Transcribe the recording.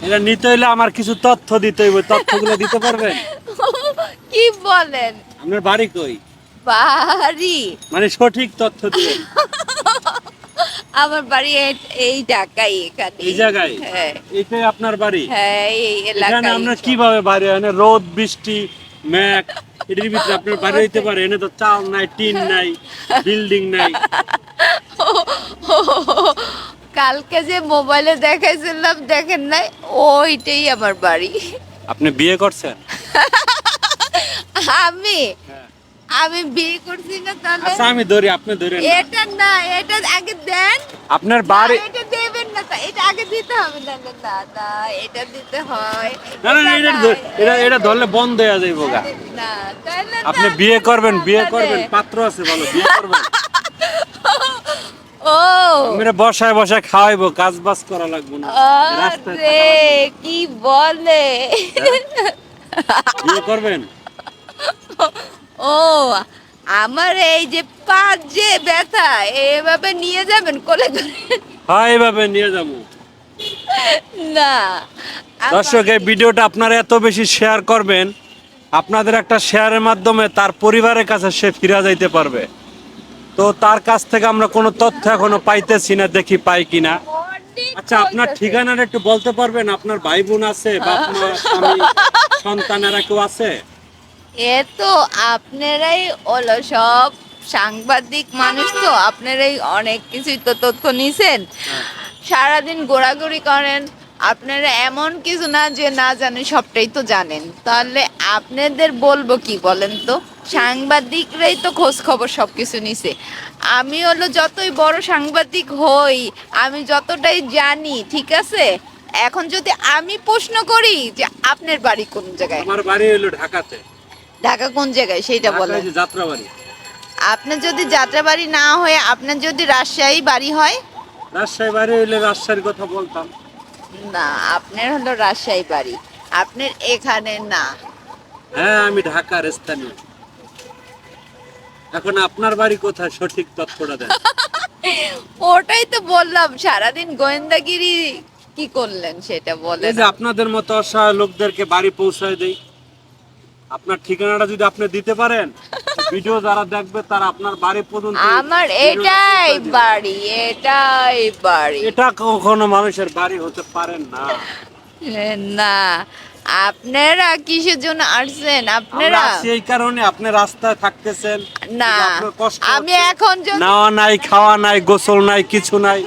এটা নিতে হইলে আমার কিছু তথ্য দিতে হইব, তথ্যগুলো দিতে পারবেন? কি বলেন? আপনার বাড়ি কই? বাড়ি মানে সঠিক তথ্য দিবেন। আমার বাড়ি এই ঢাকায়, এখানে। এই জায়গায়? হ্যাঁ এটাই আপনার বাড়ি? হ্যাঁ, এই এখানে এলাকায়। আমরা কিভাবে বাড়ি হয় না, রোদ বৃষ্টি মেঘ এটির ভিতরে আপনার বাড়ি হইতে পারে? এনে তো চাল নাই, টিন নাই, বিল্ডিং নাই। কালকে যে মোবাইলে দেখাইছিলাম, দেখেন নাই? ওইটাই আমার বাড়ি। আপনি বিয়ে করছেন? আমি আমি বিয়ে করছি না, তাহলে? আচ্ছা আমি ধরি, আপনি ধরেন না। এটা না, এটা আগে দেন। আপনার বাড়ি? না, এটা দেবেন না, এটা আগে দিতে হবে। না না না না, এটা দিতে হয়। না না, এটা ধরলে বন্ধ হয়ে যাইব গা। না, তাহলে না, আপনি বিয়ে করবেন, বিয়ে তাহলে। করবেন, পাত্র আছে ভালো, বিয়ে করবেন। ও আমরা বসায় বসায় খাওয়াইবো, কাজ বাজ করা লাগবে না, রাস্তায় থাকা আরে লাগবে না। কি বলে? বিয়ে করবেন? ও আমার এই যে পা যে ব্যথা, এভাবে নিয়ে যাবেন কোলে করে? হ্যাঁ এইভাবে নিয়ে যাবো। না, দর্শক, এই ভিডিওটা আপনারা এত বেশি শেয়ার করবেন, আপনাদের একটা শেয়ারের মাধ্যমে তার পরিবারের কাছে সে ফিরে যাইতে পারবে। তো তার কাছ থেকে আমরা কোনো তথ্য এখনো পাইতেছি না, দেখি পাই কিনা। আচ্ছা আপনার ঠিকানাটা একটু বলতে পারবেন? আপনার ভাই বোন আছে, বাপ মা, স্বামী, সন্তানেরা কেউ আছে? এ তো আপনারাই হলো সব সাংবাদিক মানুষ, তো আপনারাই অনেক কিছুই তো তথ্য নিছেন, সারাদিন ঘোরাঘুরি করেন। আপনারা এমন কিছু না যে না জানেন, সবটাই তো জানেন। তাহলে আপনাদের বলবো কি বলেন তো? সাংবাদিকরাই তো খোঁজ খবর সবকিছু নিছে। আমি হলো যতই বড় সাংবাদিক হই, আমি যতটাই জানি, ঠিক আছে? এখন যদি আমি প্রশ্ন করি যে আপনার বাড়ি কোন জায়গায়, আমার বাড়ি হলো ঢাকাতে। ঢাকা কোন জায়গায় সেটা বলেন। ঢাকায় যে যাত্রাবাড়ি। আপনার যদি যাত্রাবাড়ি না হয়ে আপনার যদি রাজশাহী বাড়ি হয়? রাজশাহী বাড়ি হইলে রাজশাহীর কথা বলতাম। না, আপনার হলো রাজশাহী বাড়ি, আপনার এখানে না। হ্যাঁ আমি ঢাকার স্থানীয়। এখন আপনার বাড়ি কোথায়, সঠিক তথ্যটা দেন। ওটাই তো বললাম, সারাদিন গোয়েন্দাগিরি কি করলেন সেটা এই বলেন। যে আপনাদের মতো অসহায় লোকদেরকে বাড়ি পৌঁছায় দেই। আপনার ঠিকানাটা যদি আপনি দিতে পারেন, ভিডিও যারা দেখবে তারা আপনার বাড়ি পর্যন্ত আমার ভিডিওটা এটাই পৌঁছায় দিবে। বাড়ি, এটাই বাড়ি। এটা কখনো মানুষের বাড়ি হতে পারে না। না, আপনারা কিসের জন্য আসছেন? আমরা আপনারা আসছি এই কারণে, আপনি রাস্তায় থাকতেছেন, না, আপনার কষ্ট আমি হচ্ছে। এখন যদি নাওয়া নাই, খাওয়া নাই, গোসল নাই, কিছু নাই।